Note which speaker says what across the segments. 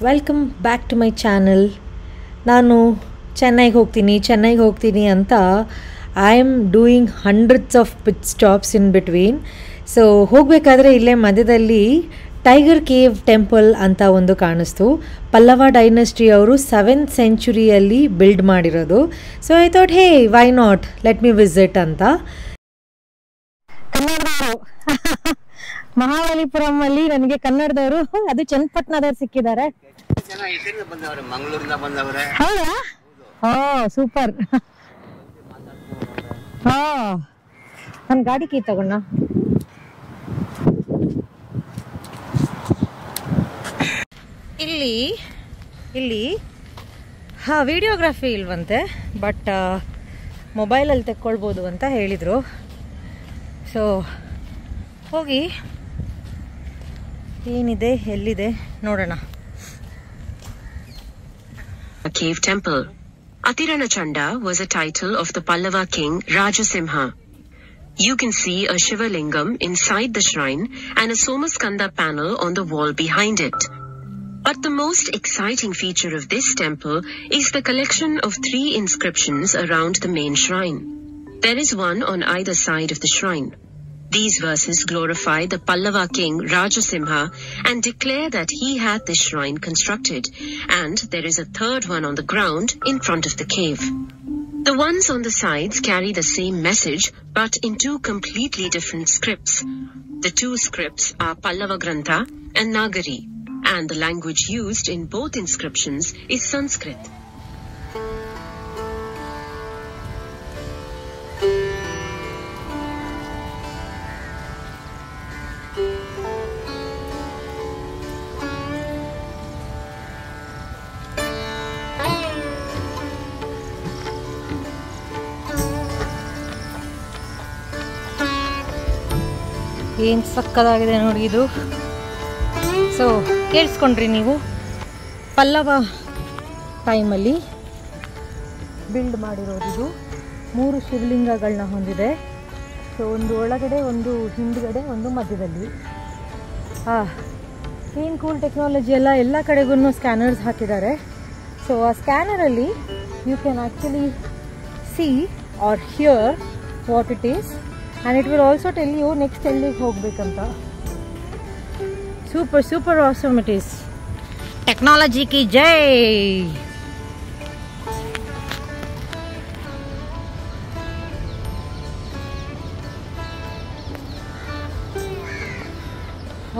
Speaker 1: Welcome back to my channel. ನಾನು ಚೆನ್ನೈಗೆ ಹೋಗ್ತೀನಿ ಅಂತ I am doing hundreds of pit stops in between. So ಹೋಗಬೇಕಾದ್ರೆ ಇಲ್ಲೇ ಮಧ್ಯದಲ್ಲಿ ಟೈಗರ್ ಕೇವ್ ಟೆಂಪಲ್ ಅಂತ ಒಂದು ಕಾಣಿಸ್ತು. ಪಲ್ಲವ ಡೈನೆಸ್ಟಿ ಅವರು 7th ಸೆಂಚುರಿಯಲ್ಲಿ ಬಿಲ್ಡ್ ಮಾಡಿರೋದು. So I thought hey why not let me visit ಅಂತ. ಕನ್ನಡದವರು ಮಹಾಬಲಿಪುರಂ ಅಲ್ಲಿ ನನಗೆ ಕನ್ನಡದವರು, ಅದು ಚನ್ನಪಟ್ಟಣದವ್ರು ಸಿಕ್ಕಿದ್ದಾರೆ. ಹೌದಾ? ಹಾ ಸೂಪರ್. ಹಾ ನನ್ನ ಗಾಡಿ ಕೀ ತಗೊಂಡ. ಇಲ್ಲಿ ವಿಡಿಯೋಗ್ರಫಿ ಇಲ್ವಂತೆ, ಬಟ್ ಮೊಬೈಲಲ್ಲಿ ತೆಕ್ಕೊಳ್ಬೋದು ಅಂತ ಹೇಳಿದರು. ಸೊ ಹೋಗಿ ಏನಿದೆ ಎಲ್ಲಿದೆ ನೋಡೋಣ.
Speaker 2: Cave temple. Atiranachanda was a title of the Pallava king Rajasimha. You can see a Shiva Lingam inside the shrine and a Somaskanda panel on the wall behind it. But the most exciting feature of this temple is the collection of 3 inscriptions around the main shrine. There is one on either side of the shrine. These verses glorify the Pallava king Rajasimha and declare that he had this shrine constructed, and there is a third one on the ground in front of the cave. The ones on the sides carry the same message, but in 2 completely different scripts. The 2 scripts are Pallava Grantha and Nagari, and the language used in both inscriptions is Sanskrit.
Speaker 1: ಏನು ಸಕ್ಕದಾಗಿದೆ ನೋಡಿ ಇದು. So ಕೇಳಿಸ್ಕೊಂಡ್ರಿ ನೀವು, ಪಲ್ಲವ ಟೈಮಲ್ಲಿ build ಮಾಡಿರೋದು. 3 ಶಿವಲಿಂಗಗಳನ್ನ ಹೊಂದಿದೆ. So ಒಂದು ಒಳಗಡೆ, ಒಂದು ಹಿಂದ್ಗಡೆ, ಒಂದು ಮಧ್ಯದಲ್ಲಿ. ಏನು ಕೂಲ್ ಟೆಕ್ನಾಲಜಿ ಎಲ್ಲ ಕಡೆಗೂ ಸ್ಕ್ಯಾನರ್ಸ್ ಹಾಕಿದ್ದಾರೆ. ಸೊ ಆ ಸ್ಕ್ಯಾನರಲ್ಲಿ you can actually see are here what it is, and it will also tell you next ಎಲ್ಲಿಗೆ ಹೋಗ್ಬೇಕಂತ. super awesome it is. Technology ಕಿ ಜೈ.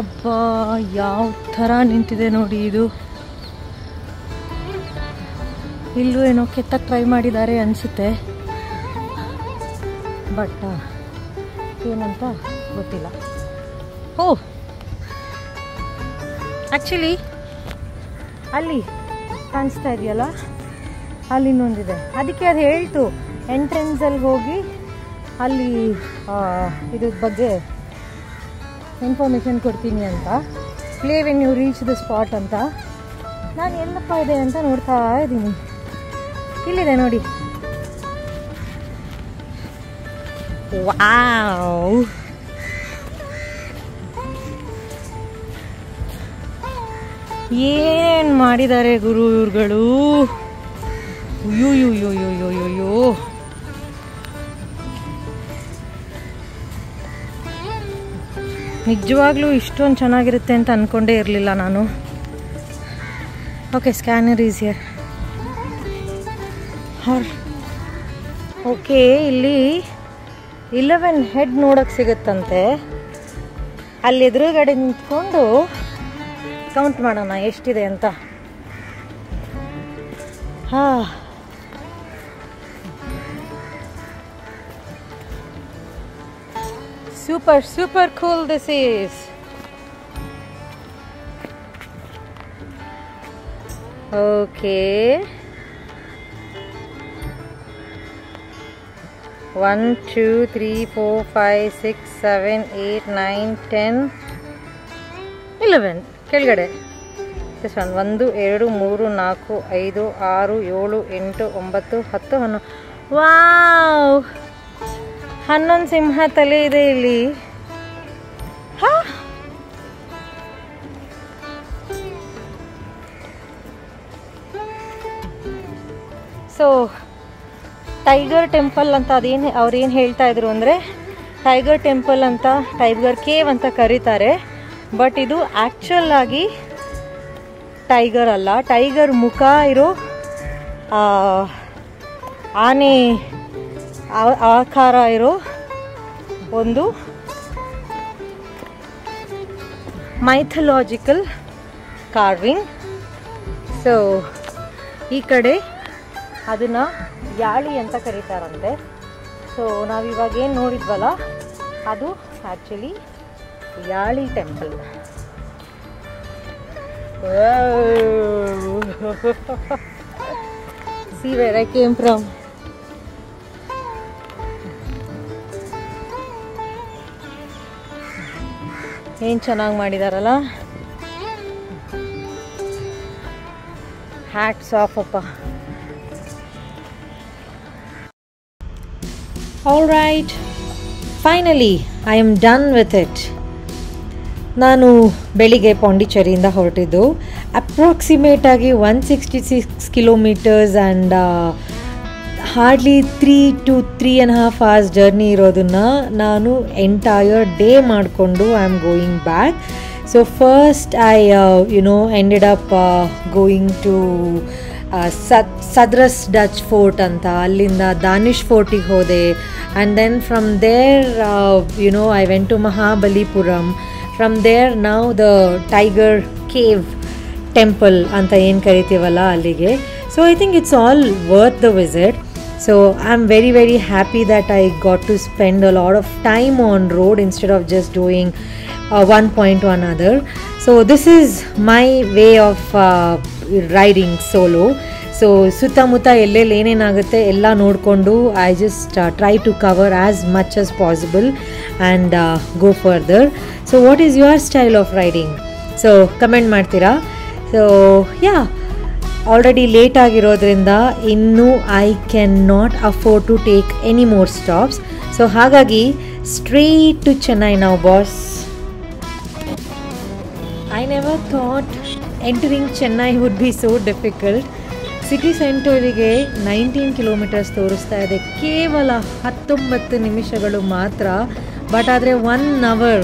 Speaker 1: ಅಬ್ಬಾ ಯಾವ ಥರ ನಿಂತಿದೆ ನೋಡಿ ಇದು. ಇಲ್ಲೂ ಏನೋ ಕೆತ್ತಕ್ಕೆ ಟ್ರೈ ಮಾಡಿದ್ದಾರೆ ಅನಿಸುತ್ತೆ, ಬಟ್ ಏನಂತ ಗೊತ್ತಿಲ್ಲ. ಆ್ಯಕ್ಚುಲಿ ಅಲ್ಲಿ ಕಾಣಿಸ್ತಾ ಇದೆಯಲ್ಲ, ಅಲ್ಲಿ ಇನ್ನೊಂದಿದೆ. ಅದಕ್ಕೆ ಅದು ಹೇಳ್ತು ಎಂಟ್ರೆನ್ಸಲ್ಲಿ ಹೋಗಿ ಅಲ್ಲಿ ಇದ್ರ ಬಗ್ಗೆ ಇನ್ಫಾರ್ಮೇಷನ್ ಕೊಡ್ತೀನಿ ಅಂತ. Play when you reach the spot ಅಂತ. ನಾನು ಎಲ್ಲಪ್ಪ ಇದೆ ಅಂತ ನೋಡ್ತಾ ಇದ್ದೀನಿ. ಇಲ್ಲಿದೆ ನೋಡಿ. ವಾವ್, ಏನ್ ಮಾಡಿದ್ದಾರೆ ಗುರು ಇವ್ರುಗಳು. ಅಯ್ಯೋ ನಿಜವಾಗ್ಲೂ ಇಷ್ಟೊಂದು ಚೆನ್ನಾಗಿರುತ್ತೆ ಅಂತ ಅಂದ್ಕೊಂಡೇ ಇರಲಿಲ್ಲ ನಾನು. Okay, scanner is here. Okay, ಇಲ್ಲಿ 11 ಹೆಡ್ ನೋಡೋಕ್ಕೆ ಸಿಗುತ್ತಂತೆ. ಅಲ್ಲಿ ಎದುರುಗಡೆ ನಿಂತ್ಕೊಂಡು ಕೌಂಟ್ ಮಾಡೋಣ ಎಷ್ಟಿದೆ ಅಂತ. Super cool this is. Okay, 1 2 3 4 5 6 7 8 9 10 11 ಕೆಳಗಡೆ. 1 2 3 4 5 6 7 8 9 10 11. ವಾವ್, 11 ಸಿಂಹ ತಲೆ ಇದೆ ಇಲ್ಲಿ. ಸೊ ಟೈಗರ್ ಟೆಂಪಲ್ ಅಂತ ಅವ್ರೇನು ಹೇಳ್ತಾ ಇದ್ರು ಅಂದರೆ ಟೈಗರ್ ಟೆಂಪಲ್ ಅಂತ, ಟೈಗರ್ ಕೇವ್ ಅಂತ ಕರೀತಾರೆ. ಬಟ್ ಇದು ಆ್ಯಕ್ಚುಲ್ ಆಗಿ ಟೈಗರ್ ಅಲ್ಲ, ಟೈಗರ್ ಮುಖ ಇರೋ ಆನೆ ಆಕಾರ ಇರೋ ಒಂದು ಮೈಥಲಾಜಿಕಲ್ ಕಾರ್ವಿಂಗ್. ಸೊ ಈ ಕಡೆ ಅದನ್ನು ಯಾಳಿ ಅಂತ ಕರೀತಾರಂತೆ. ಸೊ ನಾವಿವಾಗ ಏನು ನೋಡಿದ್ವಲ್ಲ ಅದು actually Yali temple. See where I came from. ಏನು ಚೆನ್ನಾಗಿ ಮಾಡಿದಾರಲ್ಲ. ಹ್ಯಾಟ್ಸ್ ಆಫ್ ಅಪ್ಪ. All right, finally I am done with it. ನಾನು ಬೆಳಿಗ್ಗೆ ಪಾಂಡಿಚೇರಿಯಿಂದ ಹೊರಟಿದ್ದು. ಅಪ್ರಾಕ್ಸಿಮೇಟಾಗಿ 166 kilometres and hardly 3 to 3.5 hours journey ಇರೋದನ್ನು ನಾನು ಎಂಟೈರ್ ಡೇ ಮಾಡಿಕೊಂಡು I am going back. So first I ended up going to Sadras Dutch fort ಅಂತ, ಅಲ್ಲಿಂದ ದಾನಿಶ್ ಫೋರ್ಟಿಗೆ ಹೋದೆ. And then from there I went to Mahabalipuram. From there ನಾವು the tiger cave temple ಅಂತ ಏನು ಕರಿತೀವಲ್ಲ ಅಲ್ಲಿಗೆ. So I think it's all worth the visit. So I'm very very happy that I got to spend a lot of time on road instead of just doing one point to another. So this is my way of riding solo. So ಸುತ್ತಮುತ್ತ ಎಲ್ಲೆಲ್ಲಿ ಏನೇನಾಗುತ್ತೆ ಎಲ್ಲ ನೋಡಿಕೊಂಡು I just try to cover as much as possible and go further. So what is your style of riding? So comment ಮಾಡ್ತೀರಾ. So yeah, already late ಆಗಿರೋದ್ರಿಂದ ಇನ್ನೂ I can not afford to take any more stops. So ಹಾಗಾಗಿ straight to Chennai now boss. I never thought entering Chennai would be so difficult. City ಸೆಂಟರಿಗೆ 19 kilometres ತೋರಿಸ್ತಾ ಇದೆ, ಕೇವಲ 19 ನಿಮಿಷಗಳು ಮಾತ್ರ. ಬಟ್ ಆದರೆ 1 hour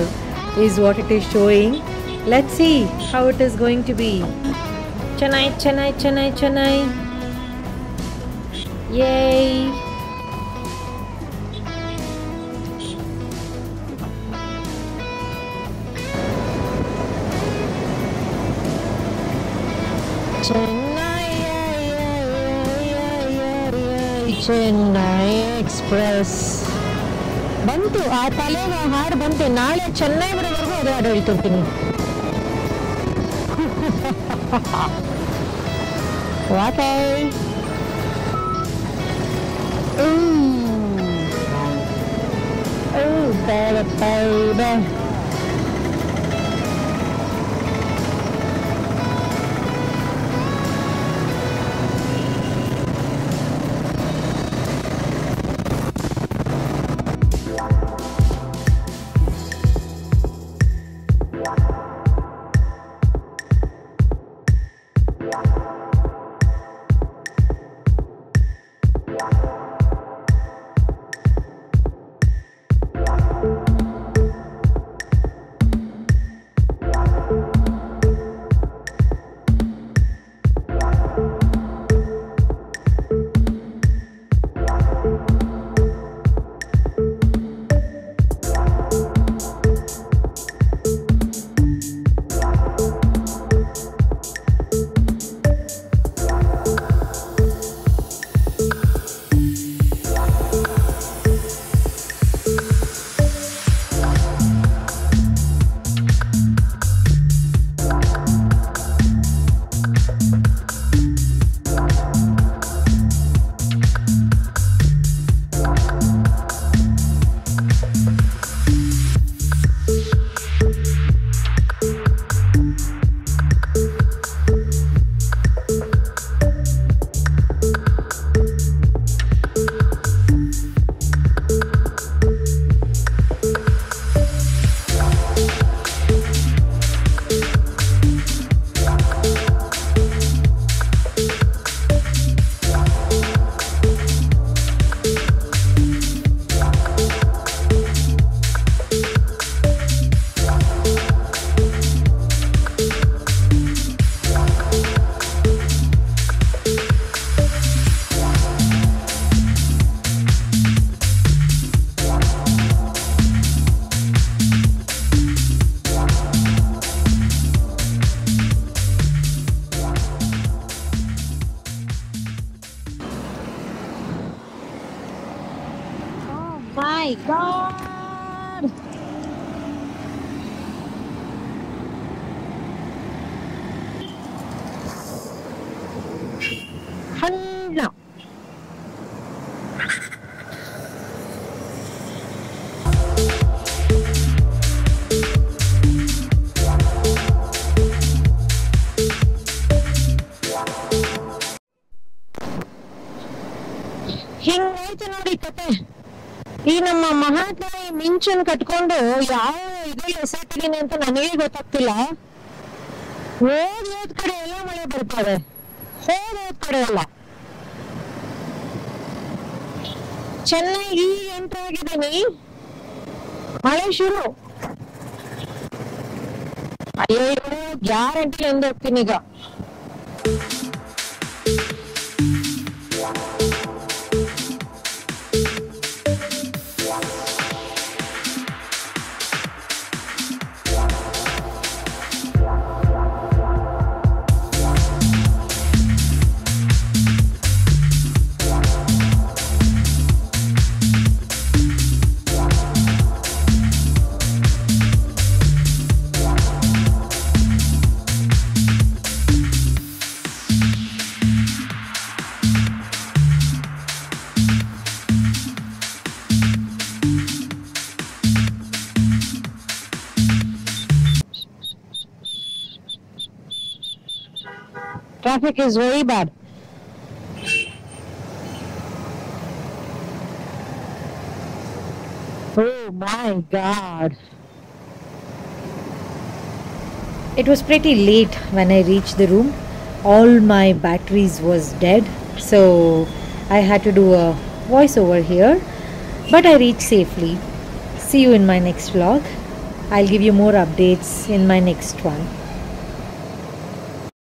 Speaker 1: is what it is showing. Let's see how it is going to be. Chennai, Chennai, Chennai, Chennai. Yay. Chennai, Chennai Express. ಬಂತು ಆ ತಲೆಗೆ ಹಾಡು ಬಂತು. ನಾಳೆ ಚೆನ್ನೈ ಬರೋವರೆಗೂ ಅದೇ ಹಾಡು ಹೇಳ್ತಿರ್ತೀನಿ. Okay. Oh, baby. my god! Hello. ಹಿಂಗಾಯ್ತು ನೋಡಿ ಕತೆ. ಈ ನಮ್ಮ ಮಹಾತ್ಮಿ ಮಿಂಚನ್ ಕಟ್ಕೊಂಡು ಯಾವ ಇದ್ರಲ್ಲಿ ಎಸೆಟ್ಟಿದೀನಿ ಅಂತ ನನಗೆ ಗೊತ್ತಾಗ್ತಿಲ್ಲ. ಹೋದ್ ಕಡೆ ಎಲ್ಲ ಮಳೆ ಬರ್ತಾರೆ, ಹೋದ್ ಕಡೆ ಎಲ್ಲ. ಚೆನ್ನಾಗಿ ಎಂಟರ್ ಆಗಿದ್ದೀನಿ, ಮಳೆ ಶುರು. ಅಯ್ಯೋ ಗ್ಯಾರಂಟಿ ಎಂದು ಹೋಗ್ತೀನಿ ಈಗ. Traffic is very bad. Oh my god. It was pretty late when I reached the room. All my batteries was dead, so I had to do a voiceover here, but I reached safely. See you in my next vlog. I'll give you more updates in my next one.